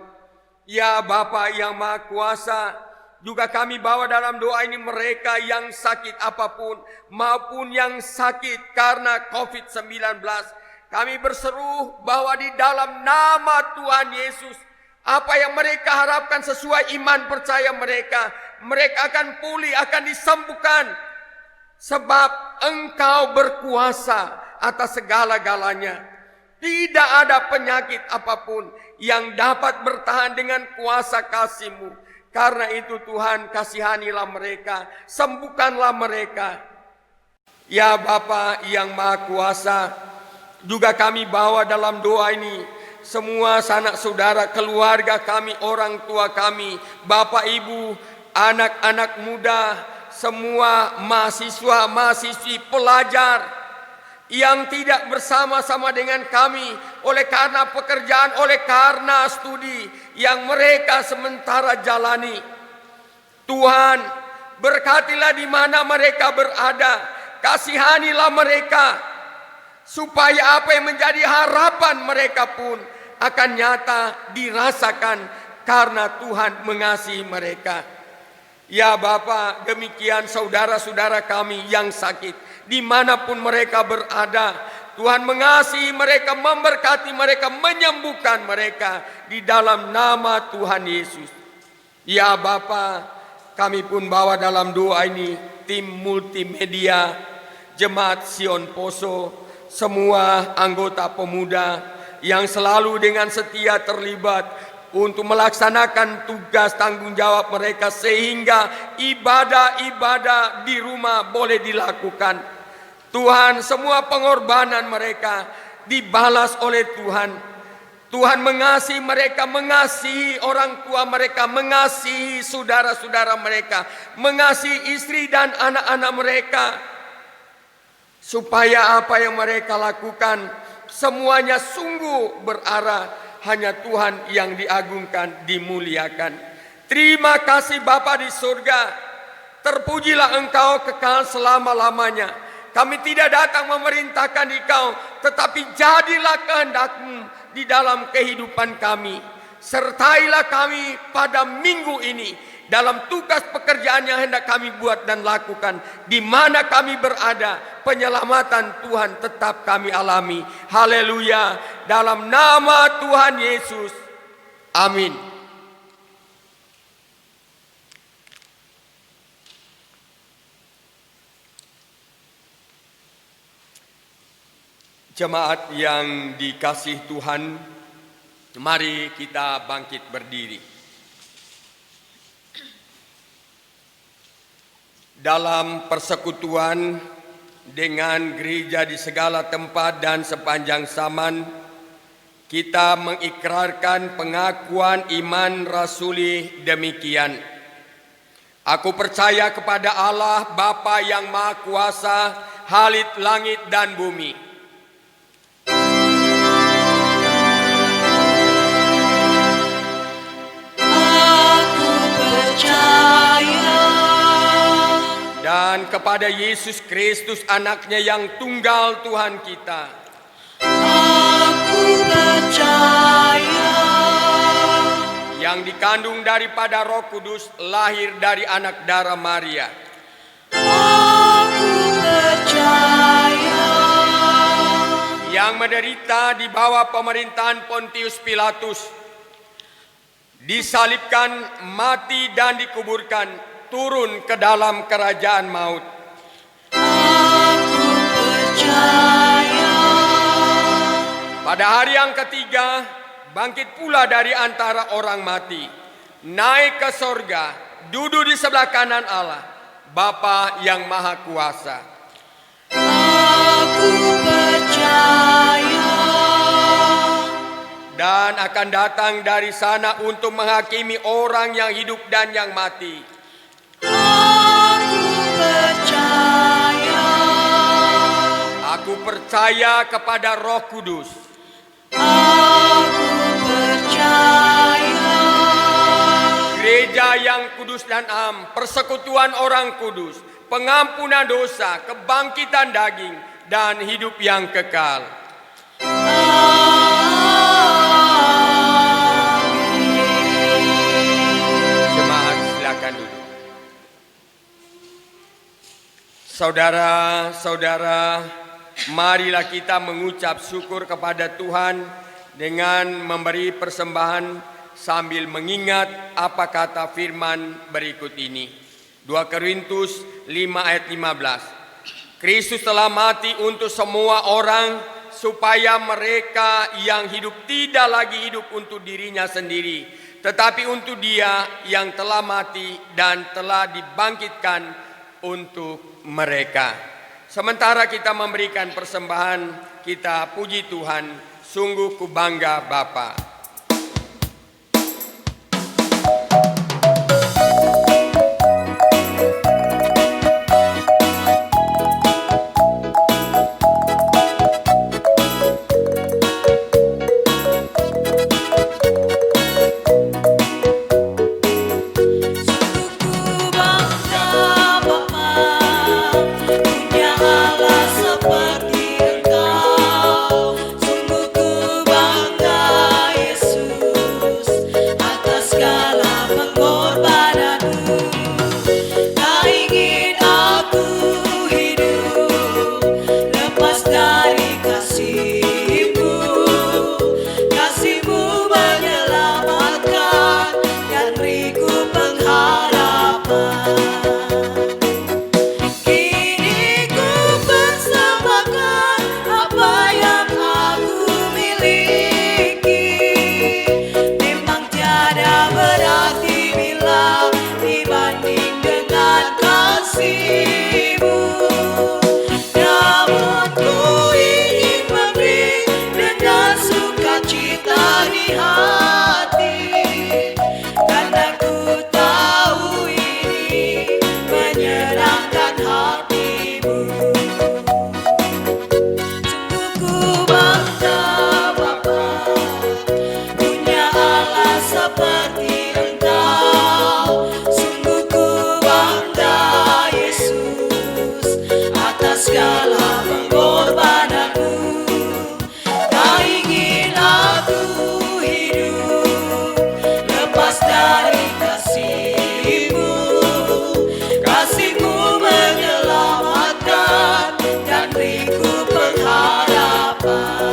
Ya Bapa yang Maha Kuasa, juga kami bawa dalam doa ini mereka yang sakit apapun maupun yang sakit karena COVID-19. Kami berseru bahwa di dalam nama Tuhan Yesus, apa yang mereka harapkan sesuai iman percaya mereka, mereka akan pulih, akan disembuhkan. Sebab Engkau berkuasa atas segala-galanya. Tidak ada penyakit apapun yang dapat bertahan dengan kuasa kasih-Mu. Karena itu Tuhan, kasihanilah mereka, sembuhkanlah mereka. Ya Bapa yang Maha Kuasa, juga kami bawa dalam doa ini semua sanak saudara, keluarga kami, orang tua kami, bapak ibu, anak-anak muda, semua mahasiswa, mahasiswi, pelajar yang tidak bersama-sama dengan kami oleh karena pekerjaan, oleh karena studi yang mereka sementara jalani. Tuhan, berkatilah di mana mereka berada, kasihanilah mereka, supaya apa yang menjadi harapan mereka pun akan nyata dirasakan karena Tuhan mengasihi mereka. Ya Bapa, demikian saudara-saudara kami yang sakit, dimanapun mereka berada, Tuhan mengasihi mereka, memberkati mereka, menyembuhkan mereka di dalam nama Tuhan Yesus. Ya Bapa, kami pun bawa dalam doa ini tim multimedia, Jemaat Sion Poso, semua anggota pemuda yang selalu dengan setia terlibat untuk melaksanakan tugas tanggung jawab mereka sehingga ibadah-ibadah di rumah boleh dilakukan. Tuhan, semua pengorbanan mereka dibalas oleh Tuhan. Tuhan mengasihi mereka, mengasihi orang tua mereka, mengasihi saudara-saudara mereka, mengasihi istri dan anak-anak mereka. Supaya apa yang mereka lakukan semuanya sungguh berarah hanya Tuhan yang diagungkan, dimuliakan. Terima kasih Bapa di surga. Terpujilah Engkau kekal selama-lamanya. Kami tidak datang memerintahkan Engkau, tetapi jadilah kehendak-Mu di dalam kehidupan kami. Sertailah kami pada minggu ini dalam tugas pekerjaan yang hendak kami buat dan lakukan. Di mana kami berada, penyelamatan Tuhan tetap kami alami. Haleluya. Dalam nama Tuhan Yesus. Amin. Jemaat yang dikasihi Tuhan, mari kita bangkit berdiri. Dalam persekutuan dengan gereja di segala tempat dan sepanjang zaman, kita mengikrarkan pengakuan iman rasuli demikian. Aku percaya kepada Allah Bapa yang Maha Kuasa, Halik langit dan bumi. Dan kepada Yesus Kristus anaknya yang tunggal Tuhan kita. Aku percaya. Yang dikandung daripada Roh Kudus, lahir dari anak darah Maria. Aku percaya. Yang menderita di bawah pemerintahan Pontius Pilatus. Disalibkan, mati dan dikuburkan. Turun ke dalam kerajaan maut. Aku percaya. Pada hari yang ketiga, bangkit pula dari antara orang mati, naik ke sorga, duduk di sebelah kanan Allah, Bapa yang Maha Kuasa. Aku percaya. Dan akan datang dari sana untuk menghakimi orang yang hidup dan yang mati. Aku percaya. Aku percaya kepada Roh Kudus. Aku percaya. Gereja yang kudus dan am, persekutuan orang kudus, pengampunan dosa, kebangkitan daging, dan hidup yang kekal. Jemaat silakan duduk. Saudara-saudara, marilah kita mengucap syukur kepada Tuhan dengan memberi persembahan sambil mengingat apa kata firman berikut ini. 2 Korintus 5 ayat 15. Kristus telah mati untuk semua orang supaya mereka yang hidup tidak lagi hidup untuk dirinya sendiri, tetapi untuk Dia yang telah mati dan telah dibangkitkan untuk mereka. Sementara kita memberikan persembahan, kita puji Tuhan, sungguh ku bangga Bapa. Seperti Engkau, sungguh ku bangga Kini ku persembahkan apa yang aku miliki. Memang tiada berarti bila dibanding dengan kasih-Mu. Namun ku ingin memberi dengan sukacita di hati, karena ku tahu ini menyenangkan hati-Mu. Sungguh ku bangga Bapa, punya Allah seperti Engkau. Sungguh ku bangga Yesus atas segala pengorbananmu. Tak ingin aku hidup lepas dari kasih-Mu. Kasih-Mu menyelamatkan dan beriku pengharapan.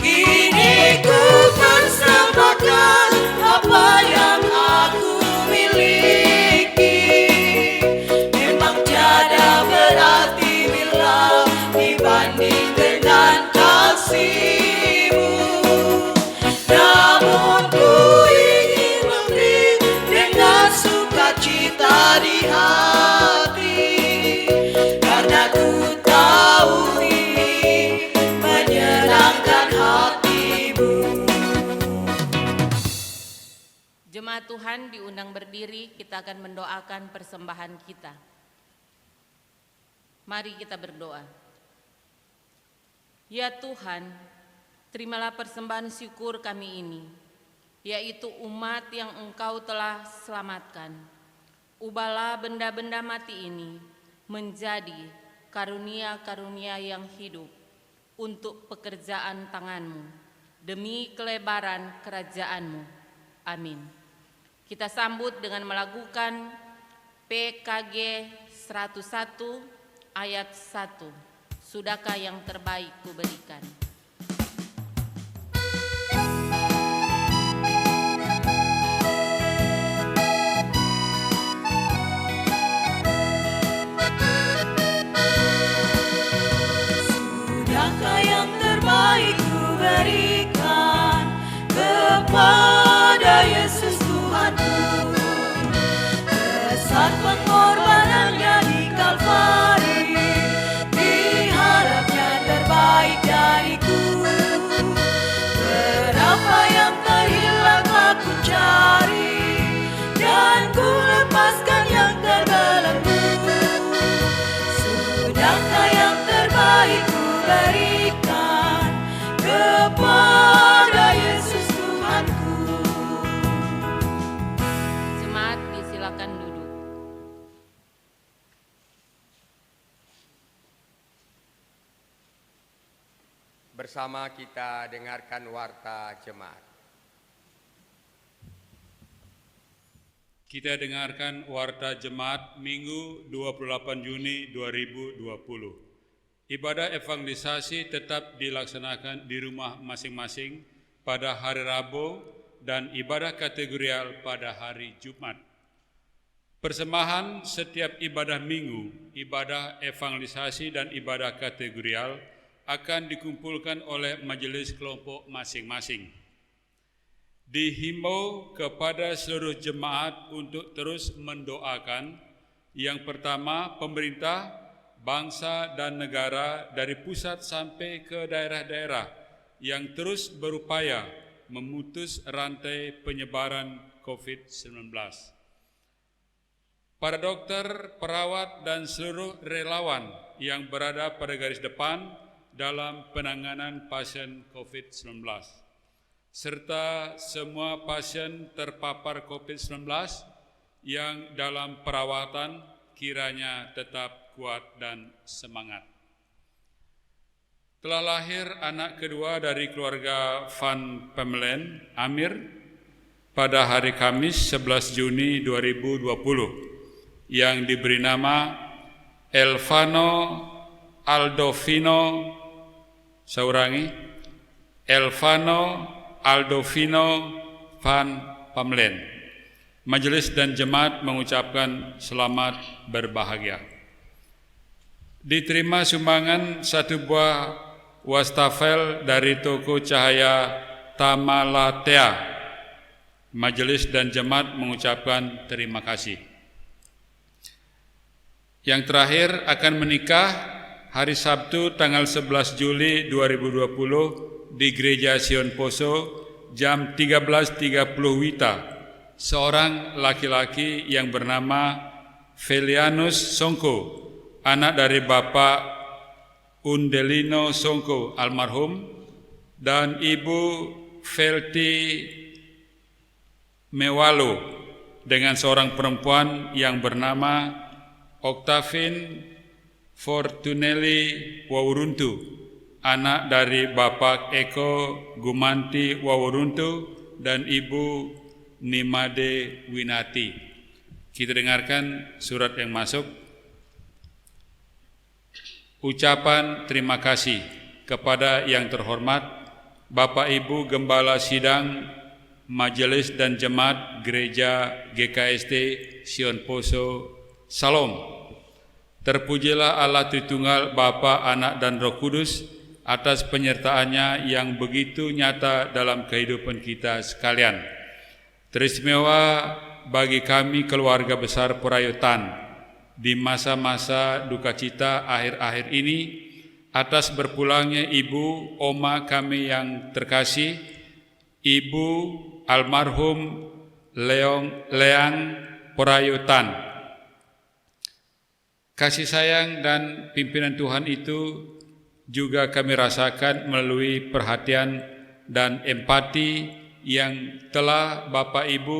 Kini ku persembahkan apa yang aku miliki. Memang tiada berarti bila dibanding dengan kasih-Mu. Namun ku ingin memberi dengan sukacita di hati, karena ku tahu ini menyenangkan hati-Mu. Jemaat Tuhan diundang berdiri, kita akan mendoakan persembahan kita. Mari kita berdoa. Ya Tuhan, terimalah persembahan syukur kami ini, yaitu umat yang Engkau telah selamatkan. Ubahlah benda-benda mati ini menjadi karunia-karunia yang hidup untuk pekerjaan tangan-Mu, demi kelebaran kerajaan-Mu. Amin. Kita sambut dengan melakukan PKG 101 ayat 1. Sudahkah yang terbaik kuberikan? Sudahkah yang terbaik ku berikan kepada Yesus Tuhanku? Besar pengorbanannya di Kalvari, diharapnya terbaik dariku. Berapa yang terhilang aku cari, dan ku lepaskan yang terbelenggu. Sudahkah yang terbaik ku berikan kepada Yesus Tuhanku? Jemaat disilakan duduk. Bersama kita dengarkan warta jemaat. Kita dengarkan warta jemaat Minggu 28 Juni 2020. Ibadah evangelisasi tetap dilaksanakan di rumah masing-masing pada hari Rabu dan ibadah kategorial pada hari Jumat. Persembahan setiap ibadah minggu, ibadah evangelisasi dan ibadah kategorial akan dikumpulkan oleh majelis kelompok masing-masing. Dihimbau kepada seluruh jemaat untuk terus mendoakan, yang pertama, pemerintah, bangsa dan negara dari pusat sampai ke daerah-daerah yang terus berupaya memutus rantai penyebaran COVID-19. Para dokter, perawat, dan seluruh relawan yang berada pada garis depan dalam penanganan pasien COVID-19, serta semua pasien terpapar COVID-19 yang dalam perawatan, kiranya tetap kuat dan semangat. Telah lahir anak kedua dari keluarga Van Pamelen, Amir, pada hari Kamis 11 Juni 2020, yang diberi nama Elvano Aldovino, Elvano Aldovino Van Pamelen. Majelis dan jemaat mengucapkan selamat berbahagia. Diterima sumbangan satu buah wastafel dari toko cahaya Tamalatea. Majelis dan jemaat mengucapkan terima kasih. Yang terakhir akan menikah hari Sabtu tanggal 11 Juli 2020 di Gereja Sion Poso jam 13.30 WITA. Seorang laki-laki yang bernama Felianus Songko, anak dari Bapak Undelino Songko almarhum, dan Ibu Felti Mewalo dengan seorang perempuan yang bernama Octavin Fortunelli Wawuruntu, anak dari Bapak Eko Gumanti Wawuruntu dan Ibu Nimade Winati. Kita dengarkan surat yang masuk. Ucapan terima kasih kepada yang terhormat Bapak Ibu Gembala Sidang Majelis dan Jemaat Gereja GKST Sion Poso. Salam. Terpujilah Allah Tritunggal Bapa, Anak dan Roh Kudus atas penyertaannya yang begitu nyata dalam kehidupan kita sekalian. Teristimewa bagi kami keluarga besar Purayotan di masa-masa duka cita akhir-akhir ini atas berpulangnya Ibu Oma kami yang terkasih, Ibu almarhum Leang Purayotan. Kasih sayang dan pimpinan Tuhan itu juga kami rasakan melalui perhatian dan empati yang telah Bapak Ibu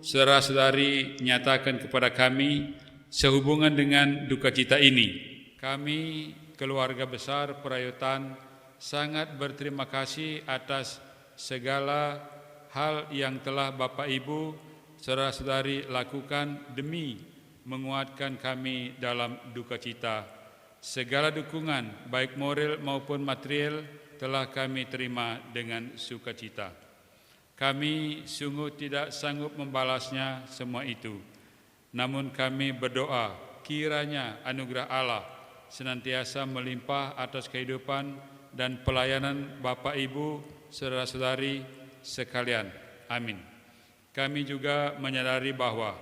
saudara-saudari nyatakan kepada kami sehubungan dengan duka cita ini. Kami keluarga besar Purayotan sangat berterima kasih atas segala hal yang telah Bapak Ibu saudara-saudari lakukan demi menguatkan kami dalam duka cita. Segala dukungan baik moral maupun material telah kami terima dengan sukacita. Kami sungguh tidak sanggup membalasnya semua itu. Namun kami berdoa kiranya anugerah Allah senantiasa melimpah atas kehidupan dan pelayanan Bapak Ibu saudara-saudari sekalian. Amin. Kami juga menyadari bahwa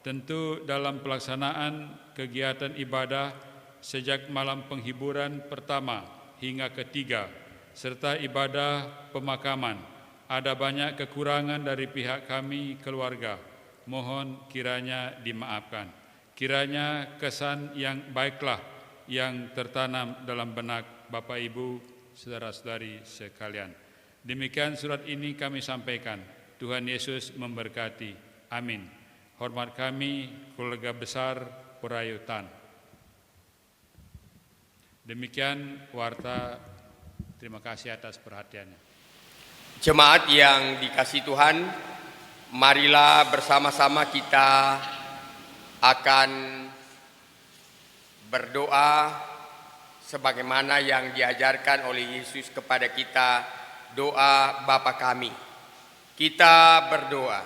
tentu dalam pelaksanaan kegiatan ibadah sejak malam penghiburan pertama hingga ketiga serta ibadah pemakaman ada banyak kekurangan dari pihak kami keluarga. Mohon kiranya dimaafkan. Kiranya kesan yang baiklah yang tertanam dalam benak Bapak Ibu saudara-saudari sekalian. Demikian surat ini kami sampaikan. Tuhan Yesus memberkati. Amin. Hormat kami keluarga besar Purayotan. Demikian warta. Terima kasih atas perhatiannya. Jemaat yang dikasihi Tuhan, marilah bersama-sama kita akan berdoa sebagaimana yang diajarkan oleh Yesus kepada kita, doa Bapa kami. Kita berdoa.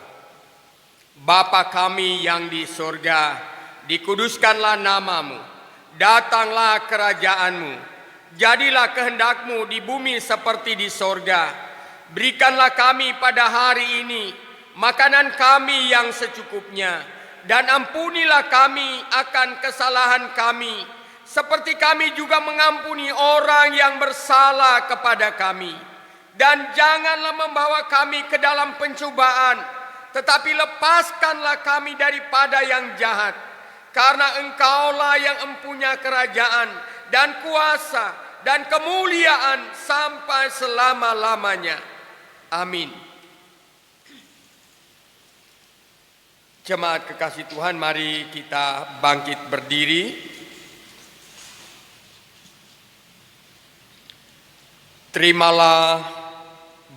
Bapa kami yang di sorga, dikuduskanlah namamu, datanglah kerajaanmu, jadilah kehendakmu di bumi seperti di sorga. Berikanlah kami pada hari ini makanan kami yang secukupnya, dan ampunilah kami akan kesalahan kami, seperti kami juga mengampuni orang yang bersalah kepada kami. Dan janganlah membawa kami ke dalam pencobaan, tetapi lepaskanlah kami daripada yang jahat. Karena Engkaulah yang empunya kerajaan dan kuasa dan kemuliaan sampai selama-lamanya. Amin. Jemaat kekasih Tuhan, mari kita bangkit berdiri. Terimalah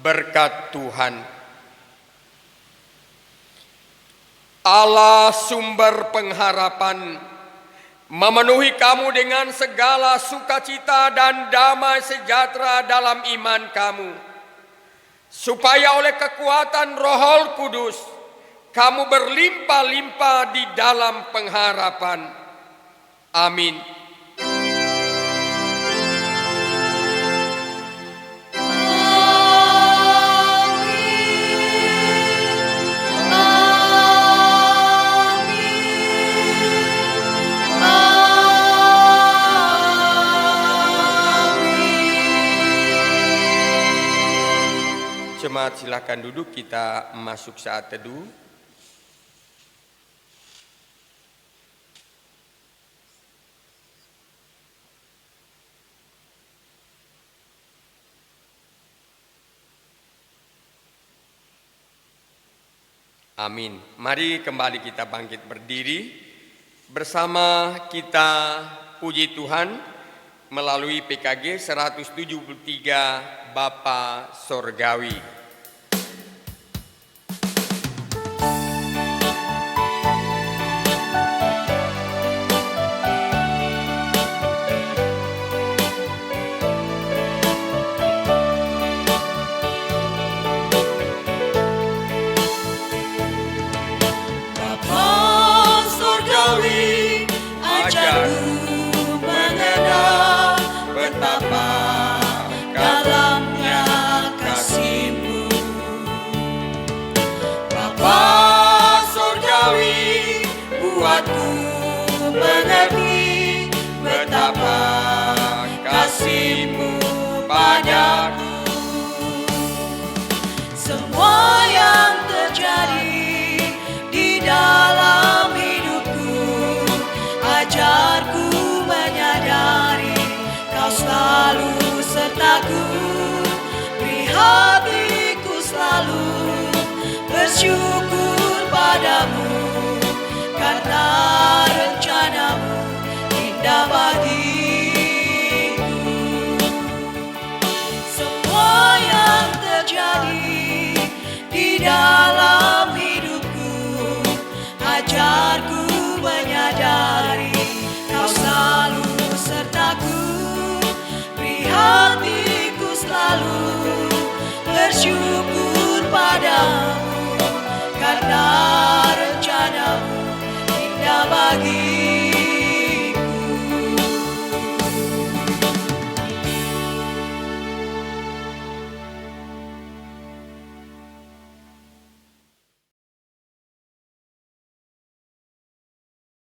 berkat Tuhan. Allah sumber pengharapan, memenuhi kamu dengan segala sukacita dan damai sejahtera dalam iman kamu, supaya oleh kekuatan Roh Kudus kamu berlimpah-limpah di dalam pengharapan. Amin. Jemaat silakan duduk, kita masuk saat teduh. Amin. Mari kembali kita bangkit berdiri. Bersama kita puji Tuhan melalui PKG 173 Bapa Sorgawi. Mengerti betapa kasih-Mu padaku. Semua yang terjadi di dalam hidupku, ajarku menyadari Kau selalu sertaku. Beri hatiku selalu bersyukur padamu, karena rencana-Mu indah bagiku. Semua yang terjadi di dalam hidupku, ajarku menyadari Kau selalu sertaku. Beri hatiku selalu bersyukur padamu, karena rencana-Mu indah bagiku.